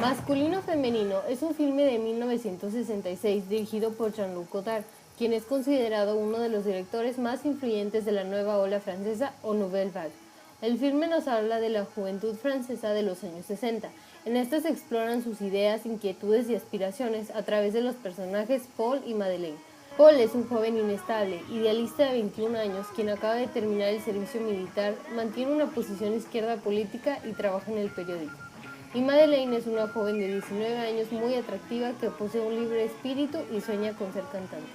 Masculino-femenino es un filme de 1966 dirigido por Jean-Luc Godard, quien es considerado uno de los directores más influyentes de la nueva ola francesa o Nouvelle Vague. El filme nos habla de la juventud francesa de los años 60. En esta se exploran sus ideas, inquietudes y aspiraciones a través de los personajes Paul y Madeleine. Paul es un joven inestable, idealista de 21 años, quien acaba de terminar el servicio militar, mantiene una posición izquierda política y trabaja en el periódico. Y Madeleine es una joven de 19 años muy atractiva que posee un libre espíritu y sueña con ser cantante.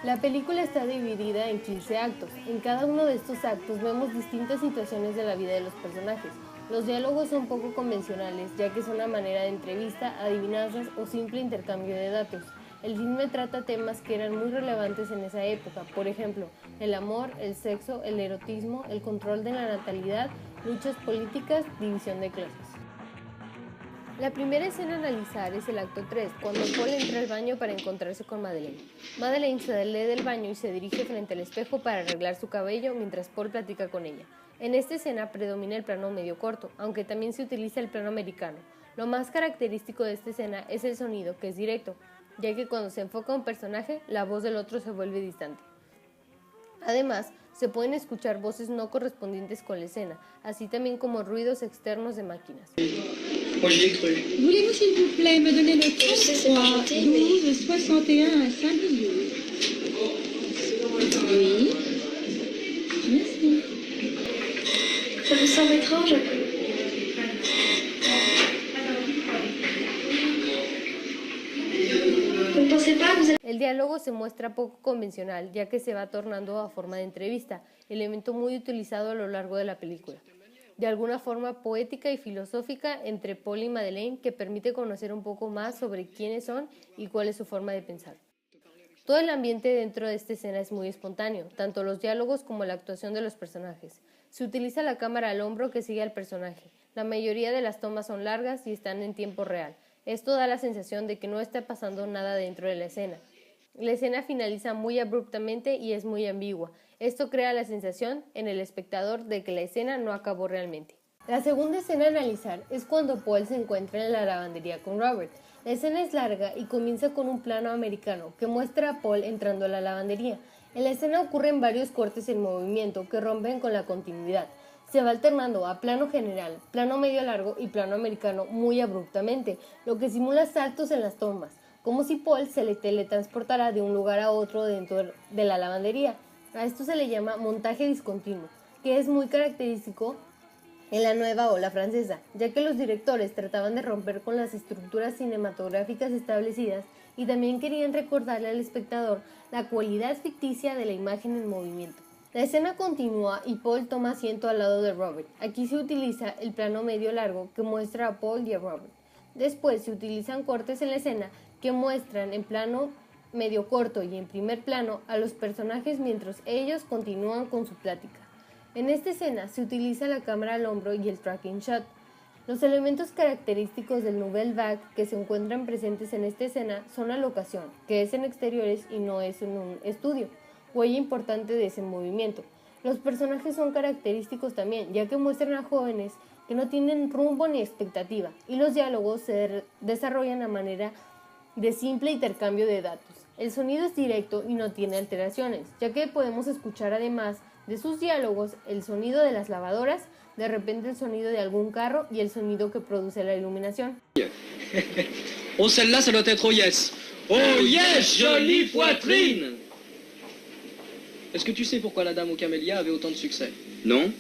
La película está dividida en 15 actos. En cada uno de estos actos vemos distintas situaciones de la vida de los personajes. Los diálogos son poco convencionales, ya que es una manera de entrevista, adivinanzas o simple intercambio de datos. El filme trata temas que eran muy relevantes en esa época, por ejemplo, el amor, el sexo, el erotismo, el control de la natalidad, luchas políticas, división de clases. La primera escena a analizar es el acto 3, cuando Paul entra al baño para encontrarse con Madeleine. Madeleine sale del baño y se dirige frente al espejo para arreglar su cabello mientras Paul platica con ella. En esta escena predomina el plano medio corto, aunque también se utiliza el plano americano. Lo más característico de esta escena es el sonido, que es directo, ya que cuando se enfoca a un personaje, la voz del otro se vuelve distante. Además, se pueden escuchar voces no correspondientes con la escena, así también como ruidos externos de máquinas. Voulez-vous s'il vous plaît me donner le 33 12 61 à Saint-Brieuc? Oui. Merci. Ça vous semble étrange? Vous ne pensez pas que vous allez... El diálogo se muestra poco convencional, ya que se va tornando a forma de entrevista, elemento muy utilizado a lo largo de la película. De alguna forma poética y filosófica entre Paul y Madeleine que permite conocer un poco más sobre quiénes son y cuál es su forma de pensar. Todo el ambiente dentro de esta escena es muy espontáneo, tanto los diálogos como la actuación de los personajes. Se utiliza la cámara al hombro que sigue al personaje. La mayoría de las tomas son largas y están en tiempo real. Esto da la sensación de que no está pasando nada dentro de la escena. La escena finaliza muy abruptamente y es muy ambigua. Esto crea la sensación en el espectador de que la escena no acabó realmente. La segunda escena a analizar es cuando Paul se encuentra en la lavandería con Robert. La escena es larga y comienza con un plano americano que muestra a Paul entrando a la lavandería. En la escena ocurren varios cortes en movimiento que rompen con la continuidad. Se va alternando a plano general, plano medio largo y plano americano muy abruptamente, lo que simula saltos en las tomas, como si Paul se le teletransportara de un lugar a otro dentro de la lavandería. A esto se le llama montaje discontinuo, que es muy característico en la nueva ola francesa, ya que los directores trataban de romper con las estructuras cinematográficas establecidas y también querían recordarle al espectador la cualidad ficticia de la imagen en movimiento. La escena continúa y Paul toma asiento al lado de Robert. Aquí se utiliza el plano medio largo que muestra a Paul y a Robert. Después se utilizan cortes en la escena que muestran en plano medio corto y en primer plano a los personajes mientras ellos continúan con su plática. En esta escena se utiliza la cámara al hombro y el tracking shot. Los elementos característicos del Nouvelle Vague que se encuentran presentes en esta escena son la locación, que es en exteriores y no es en un estudio, huella importante de ese movimiento. Los personajes son característicos también, ya que muestran a jóvenes que no tienen rumbo ni expectativa, y los diálogos se desarrollan a manera de simple intercambio de datos. El sonido es directo y no tiene alteraciones, ya que podemos escuchar además de sus diálogos el sonido de las lavadoras, de repente el sonido de algún carro y el sonido que produce la iluminación. Oh, celle-là, ça doit être oh yes. Oh yes, jolie poitrine. Est-ce que tu sais pourquoi la dame aux camélias avait autant de succès? Non.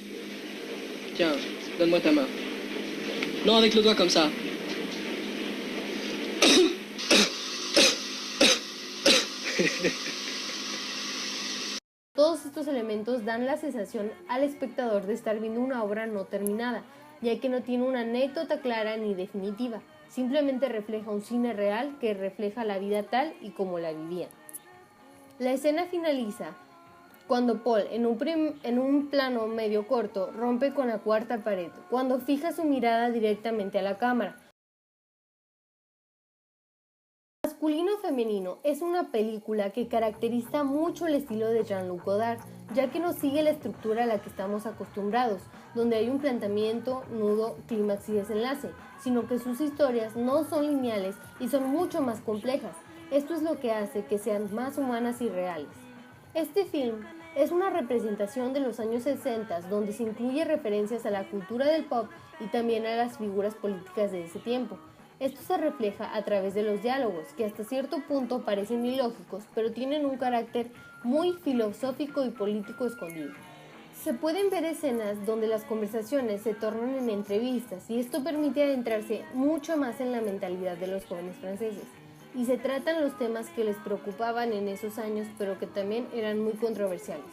Tiens, donne-moi ta main. Non, avec le doigt comme ça. Todos estos elementos dan la sensación al espectador de estar viendo una obra no terminada, ya que no tiene una anécdota clara ni definitiva, simplemente refleja un cine real que refleja la vida tal y como la vivían. La escena finaliza cuando Paul, en un plano medio corto, rompe con la cuarta pared, cuando fija su mirada directamente a la cámara. Masculino-femenino es una película que caracteriza mucho el estilo de Jean-Luc Godard, ya que no sigue la estructura a la que estamos acostumbrados, donde hay un planteamiento, nudo, clímax y desenlace, sino que sus historias no son lineales y son mucho más complejas. Esto es lo que hace que sean más humanas y reales. Este film es una representación de los años 60, donde se incluye referencias a la cultura del pop y también a las figuras políticas de ese tiempo. Esto se refleja a través de los diálogos, que hasta cierto punto parecen ilógicos, pero tienen un carácter muy filosófico y político escondido. Se pueden ver escenas donde las conversaciones se tornan en entrevistas y esto permite adentrarse mucho más en la mentalidad de los jóvenes franceses. Y se tratan los temas que les preocupaban en esos años, pero que también eran muy controversiales.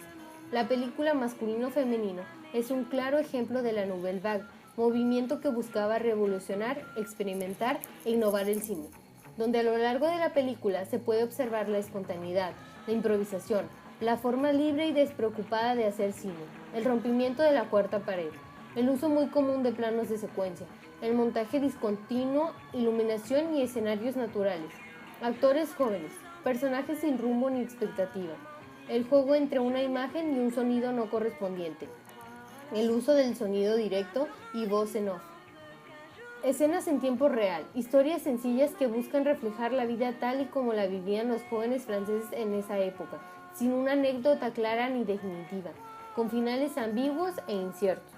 La película Masculino-Femenino es un claro ejemplo de la Nouvelle Vague, movimiento que buscaba revolucionar, experimentar e innovar el cine, donde a lo largo de la película se puede observar la espontaneidad, la improvisación, la forma libre y despreocupada de hacer cine, el rompimiento de la cuarta pared, el uso muy común de planos de secuencia, el montaje discontinuo, iluminación y escenarios naturales, actores jóvenes, personajes sin rumbo ni expectativa, el juego entre una imagen y un sonido no correspondiente, el uso del sonido directo y voz en off. Escenas en tiempo real, historias sencillas que buscan reflejar la vida tal y como la vivían los jóvenes franceses en esa época, sin una anécdota clara ni definitiva, con finales ambiguos e inciertos.